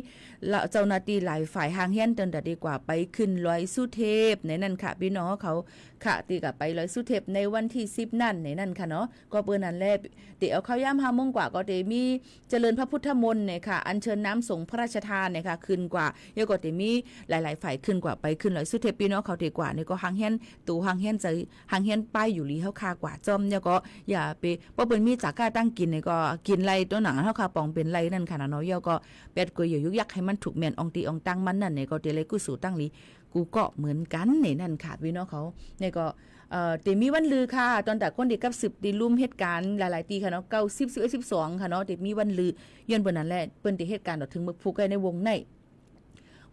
เจ้าหน้าที่หลายฝ่ายห่างเฮียนเติ้นดีกว่าไปขึ้นลอยสุเทพในนั้นค่ะพี่น้องเขาค่ะตีกับไปลอยสุเทพในวันที่10นั่นในนั้นค่ะเนาะก็เปิ้นนั้นแหละติเอาข้าวย่ำ5โมงกว่าก็ได้มีเจริญพระพุทธมนต์เนี่ยค่ะอัญเชิญน้ำสงฆ์พระราชทานเนี่ยค่ะขึ้นกว่าเยอะก็ได้มีหลายๆฝ่ายขึ้นกว่าไปขึ้นลอยสุเทพพี่น้องเขาดีกว่านี่ก็ห่างเฮียนตู่ห่างเฮียนใจห่างเฮียนป้ายอยู่ลีเฮาคากว่าจอมเนี่ยก็อย่าไปบ่เปิ้นมีจาก้าตั้งกินนี่ก็กินไรตัวหนังเฮาคาปองเป็นไรนั่นค่ะเนาะเยอะก็เป็ดก็อย่ายุกยักให้มันถูกแม่นอองตีอองตั้งมันนั่นนี่ก็เตเลยกูสู่ตั้งลีกูก็เหมือนกันนี่นั่นค่ะพี่น้องเขานี่ก็แต่มีวันลือค่ะตอนแต่คนเด็กกับ10ดีลุ่มเหตุการณ์หลายๆตีค่ะเนาะ90 11 12ค่ะเนาะแต่มีวันลือย้อนเปิ้นนั้นแหละเปิ้นที่เหตุการณ์ถึงมึกผูกในวงใน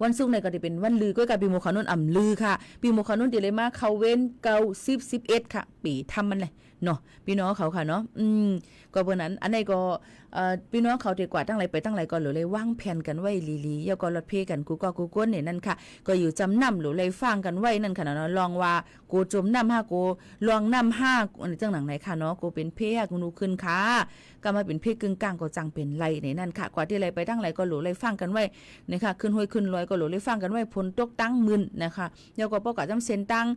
วันศุกร์เนี่ยก็จะเป็นวันลือก็กับปีโมคานุนอ่ำลือค่ะปีโมคานุนเดเลยมาเขาเว้น90 11ค่ะปีทำมันเลยเนาะพี่น้องเขาค่ะเนาะก็เบอร์นั้นอันไหนก็พี่น้องเขาดีกว่าตั้งไรไปตั้งไรก็หรือเลยว่างแผนกันไว้ลีๆยก็รถเพกันกูก็กูก้นเนี่ยนั่นค่ะก็อยู่จำนำหรือเลยฟังกันไว้นั่นค่ะเนาะลองว่ากูจมน้ำ5กูลองน้ำ5อันนี้จังหนังไหนค่ะเนาะกูเป็นเพกูนูขึ้นค่ะก็มาเป็นเพกึ่งกลางก็จังเป็นไรในนั่นค่ะกว่าที่ไรไปตั้งไรก็หรือเลยฟังกันไว้นะคะขึ้นห้วยขึ้นลอยก็หรือเลยฟังกันไว้พ้นตกตั้งมึนนะคะยก็ปอกะจำเส้นตั้ง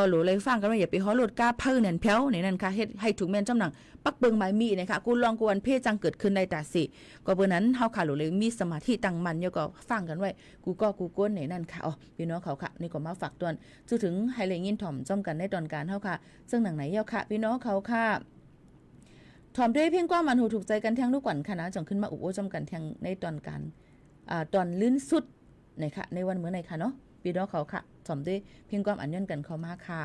หรือเลยฟังกันไว้อย่าไปฮ้อรถก้าเพิ่นนั่นแพ้วในนั่นค่ะเฮ็ดให้ถูกแม่นจำหนังปักเบิงหมายมีนะคะกูลองกวนเพจังเกิดขึ้นในตาสิก็เบอร์นั้นเฮาค่ะหรือเลยมีสมาธิตั้งมั่นยก็ฟังกันไว้กูก็กูก้นในนั่นค่ะอ๋อพี่น้องเขาค่ะนี่ก็มาฝากตวนจนถึงไฮไลท์ยินถ่อมจ้อมกันในตอนการเฮาค่ะซึ่งหนังไหนเยาค่ะพี่น้องเขาค่ะถ่อมด้วยเพียงกว่ามันหูถูกใจกันแทงทุกวันค่ะนะจังขึ้นมาอุบโอจ้อมกันแทงในตอนการตอนลื่นสุดนะคะในวันมื้อไหนค่ะเนาะพี่น้องเขาค่ะถ่อมด้วยเพียงความอันย้อนกันเข้ามาค่ะ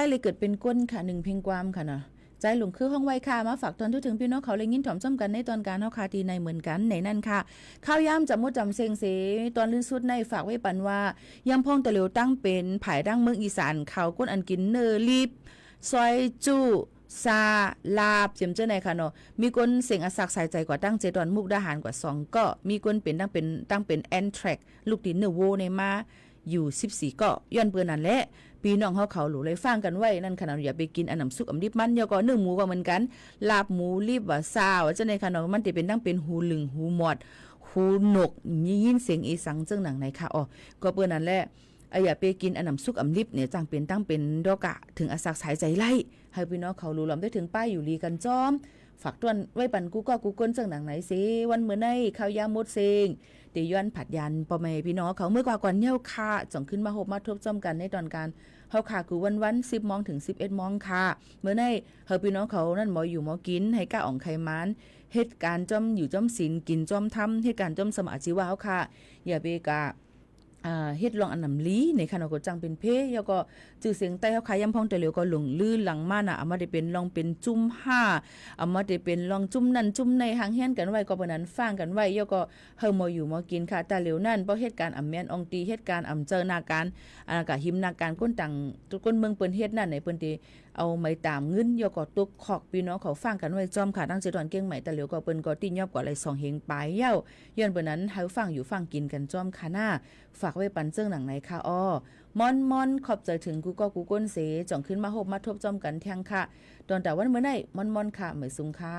ได้เลยเกิดเป็นก้นค่ะ1เพลงความค่ะนะใจหลงคือห้องไว้ค่ะมาฝากตอนถึงพี่น้องเขาเลยยินถ่อมจ้ำกันในตอนการเฮาคาตีในเหมือนกันในนั่นค่ะข้าวยามจำมดจำเซงเสตอนลื่นสุดในฝากไว้ปันว่ายำพองตะเหลียวตั้งเป็นผายดั้งเมืองอีสานเขาก้นอันกินเนอรีบซอยจูซาลาบเจียมเจ้าไหนค่ะเนาะมีคนเสียงอาศักใส่ใจกว่าตั้งเจดอนมุกดาหารกว่า2ก็มีคนเป็นตั้งเป็นแอนแทรกลูกดินเนอโวในมาอยู่14ก็ย้อนเปื้อนนั่นแหละพี่น้องเฮาเขาหลูเลยฟังกันไว้นั่นขนาดอย่าไปกินอันน้ำซุปอำดิบมันเดี๋ยวก็เนื้อหมูก็เหมือนกันลาบหมูรีบว่าซาว่าเจ้าในขนาดมันจะเป็นตั้งเป็นหูลึงหูหมอดหูหนกยินเสียงอีสังเจ้งหนังไหนค่ะอ๋อก็เปื้อนนั่นแหละอย่าไปกินอันน้ำซุปอำลิบเนี่ยจังเป็นตั้งเป็นดอกะถึงอาศักสายใจไล่ให้พี่น้องเขารู้ลำได้ถึงป้ายอยู่ลีกันจอมฝากต้นไว้ปันกูก็กูก้นเจ้งหนังไหนสิวันเมื่อในข้าวยามมดเซงเดี๋ยวย้อนผัดยันปอแม่พี่น้องเขาเมื่อกว่าก่อนเย้าค่ะจ่องขึ้นมาหบมาทบจ้อมกันในตอนการเฮาค่ะคือวัน10 โมงถึง 11 โมงค่ะเมื่อในเฮาพี่น้องเขานั่นหมออยู่หมอกินให้ก้าอ่องไขมันเหตุการณ์จ้อมอยู่จ้อมศีลกินจ้อมทำเหตุการณ์จ้อมสมาชีวะเฮาค่ะอย่าไปกะเฮ็ดลองอันนำลีในขณะก็จังเป็นเพแล้วก็จื่อเสียงใต้เฮาขายยำพองแต่เหลียวก็หลงลื่นหลังมาน่ะเอามาได้เป็นลองเป็นจุ่ม5เอามาได้เป็นลองจุ่มนั่นจุ่มในหางเฮียนกันไว้ก็ปานนั้นฟังกันไว้แล้วก็เฮามาอยู่มากินค่ะแต่เหลียวนั่นเพราะเหตุการณ์อำแม่นอองตีเหตุการณ์อำเจอหน้าการก็หิมหน้าการก้นต่างก้นเมืองเปิ้นเฮ็ดนั่นในเปิ้นที่เอาไม้ตามเงินแล้วก็ตกขอกพี่น้องเขาฟังกันไว้จอมค่ะตั้งใจตอนเก่งใหม่แต่เหลียวก็เปิ้นก็ติยอบกว่าไหล2เฮงปลายเย้าย้อนเปิ้นนั้นเฮาฟังอยู่ฟังกินกันจอมค่ะหน้าฝากไว้ปันเจิ้งหนังไหนค่ะอ้อมอนขอบใจถึงกูก็กูก้นเสจ่องขึ้นมาหบมาทบจอมกันแทงค่ะตอนแต่วันเมื่อไหร่มอนค่ะเหมยซุงค่ะ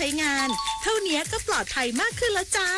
ใช้งาน เท่านี้ก็ปลอดภัยมากขึ้นแล้วจ้า